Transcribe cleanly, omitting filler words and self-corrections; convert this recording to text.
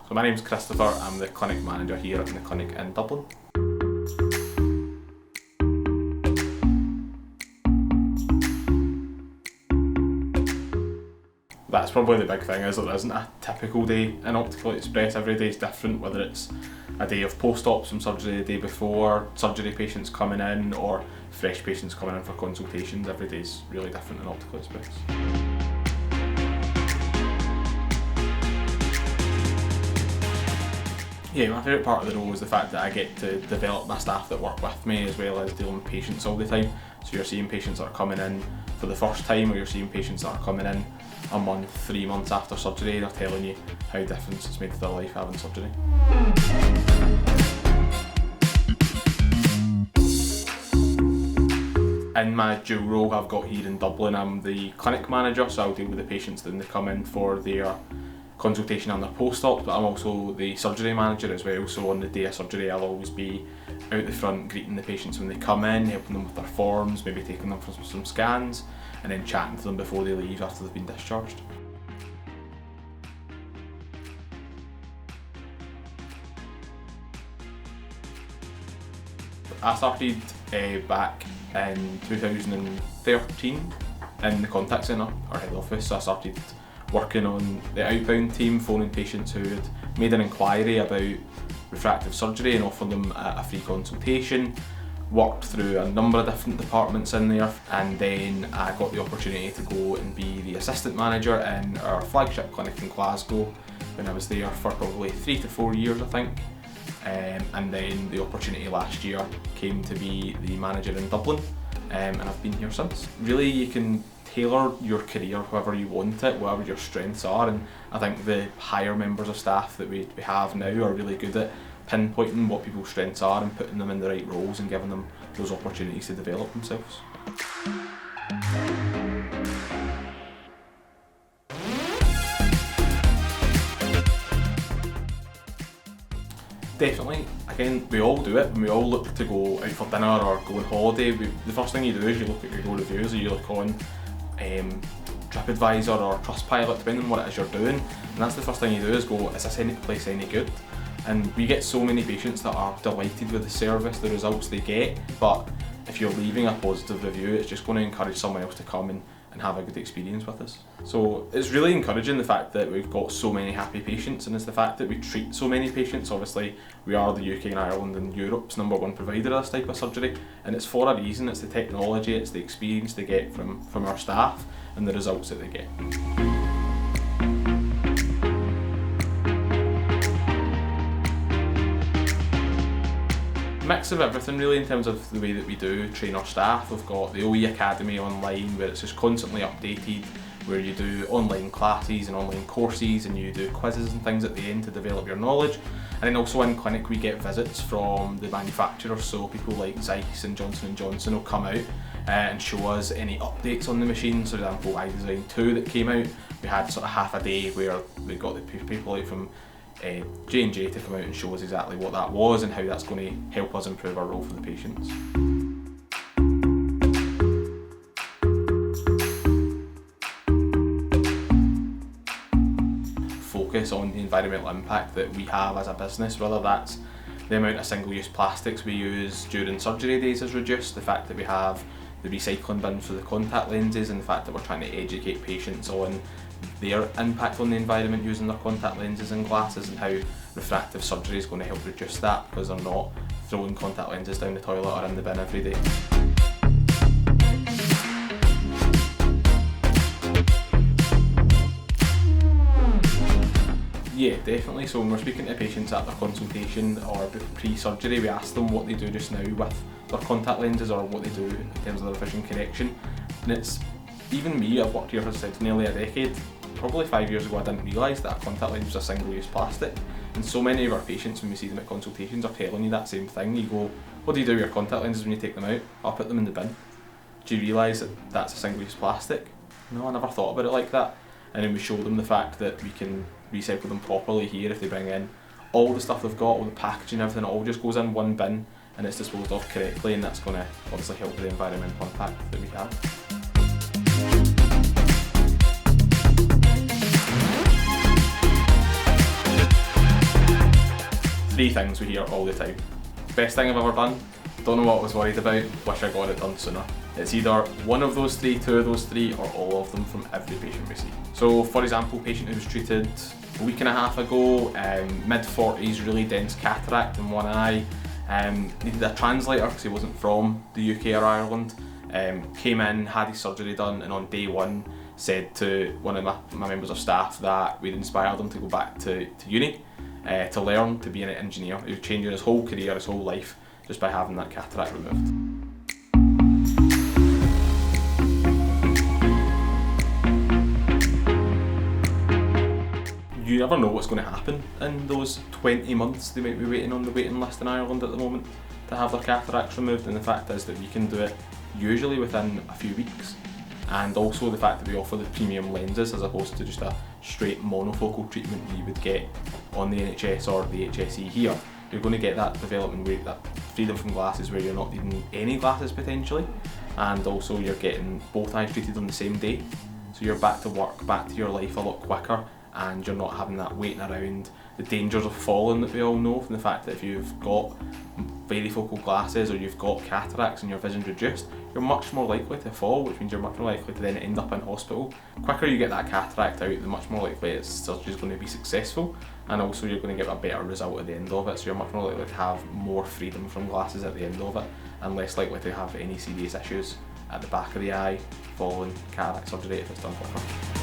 So my name's Christopher, I'm the clinic manager here in the clinic in Dublin. That's probably the big thing, is that there isn't a typical day in Optical Express. Every day is different, whether it's a day of post-ops from surgery the day before, surgery patients coming in, or fresh patients coming in for consultations. Every day is really different in Optical Express. Yeah, my favourite part of the role is the fact that I get to develop my staff that work with me, as well as dealing with patients all the time. So you're seeing patients that are coming in for the first time, or you're seeing patients that are coming in a month, 3 months after surgery. They're telling you how difference it's made to their life having surgery. In my dual role I've got here in Dublin, I'm the clinic manager, so I'll deal with the patients when they come in for their consultation and their post-op, but I'm also the surgery manager as well, so on the day of surgery I'll always be out the front greeting the patients when they come in, helping them with their forms, maybe taking them for some scans, and then chatting to them before they leave after they've been discharged. I started back in 2013 in the contact centre, our head office. So I started working on the outbound team, phoning patients who had made an inquiry about refractive surgery and offering them a free consultation. Worked through a number of different departments in there, and then I got the opportunity to go and be the assistant manager in our flagship clinic in Glasgow when I was there for probably 3 to 4 years, I think. And then the opportunity last year came to be the manager in Dublin, and I've been here since. Really, you can tailor your career however you want it, whatever your strengths are, and I think the higher members of staff that we have now are really good at pinpointing what people's strengths are and putting them in the right roles and giving them those opportunities to develop themselves. Definitely. Again, we all do it. When we all look to go out for dinner or go on holiday, the first thing you do is you look at Google reviews, or you look on TripAdvisor or Trustpilot, depending on what it is you're doing, and that's the first thing you do is go, is this place any good? And we get so many patients that are delighted with the service, the results they get, but if you're leaving a positive review, it's just going to encourage someone else to come and have a good experience with us. So it's really encouraging, the fact that we've got so many happy patients, and it's the fact that we treat so many patients. Obviously we are the UK and Ireland and Europe's #1 provider of this type of surgery, and it's for a reason. It's the technology, it's the experience they get from our staff and the results that they get. Mix of everything really in terms of the way that we do train our staff. We've got the OE Academy online, where it's just constantly updated, where you do online classes and online courses, and you do quizzes and things at the end to develop your knowledge. And then also in clinic we get visits from the manufacturers, so people like Zeiss and Johnson & Johnson will come out and show us any updates on the machines. For example, iDesign 2 that came out, we had sort of half a day where we got the people out from J&J to come out and show us exactly what that was and how that's going to help us improve our role for the patients. Focus on the environmental impact that we have as a business, whether that's the amount of single-use plastics we use during surgery days is reduced, the fact that we have the recycling bin for the contact lenses, and the fact that we're trying to educate patients on their impact on the environment using their contact lenses and glasses, and how refractive surgery is going to help reduce that, because they're not throwing contact lenses down the toilet or in the bin every day. Yeah, definitely. So when we're speaking to patients at their consultation or pre-surgery, we ask them what they do just now with their contact lenses, or what they do in terms of their vision correction. And it's, even me, I've worked here for nearly a decade. Probably 5 years ago I didn't realise that a contact lens was a single-use plastic. And so many of our patients, when we see them at consultations, are telling you that same thing. You go, what do you do with your contact lenses when you take them out? I'll put them in the bin. Do you realise that that's a single-use plastic? No, I never thought about it like that. And then we show them the fact that we can recycle them properly here. If they bring in all the stuff they've got, all the packaging, everything, it all just goes in one bin and it's disposed of correctly, and that's going to obviously help with the environmental impact that we have. three things we hear all the time. Best thing I've ever done, don't know what I was worried about, wish I got it done sooner. It's either one of those three, two of those three, or all of them from every patient we see. So for example, patient who was treated a week and a half ago, mid-40s, really dense cataract in one eye, needed a translator because he wasn't from the UK or Ireland, came in, had his surgery done, and on day one said to one of my members of staff that we'd inspired him to go back to uni to learn to be an engineer. He was changing his whole career, his whole life, just by having that cataract removed. You never know what's going to happen in those 20 months they might be waiting on the waiting list in Ireland at the moment to have their cataracts removed, and the fact is that we can do it usually within a few weeks, and also the fact that we offer the premium lenses as opposed to just a straight monofocal treatment you would get on the NHS or the HSE here. You're going to get that development rate, that freedom from glasses where you're not needing any glasses potentially, and also you're getting both eyes treated on the same day, so you're back to work, back to your life a lot quicker, and you're not having that waiting around, the dangers of falling that we all know from the fact that if you've got varifocal glasses or you've got cataracts and your vision's reduced, you're much more likely to fall, which means you're much more likely to then end up in hospital. The quicker you get that cataract out, the much more likely its surgery is going to be successful, and also you're going to get a better result at the end of it, so you're much more likely to have more freedom from glasses at the end of it, and less likely to have any serious issues at the back of the eye following cataract surgery if it's done quicker.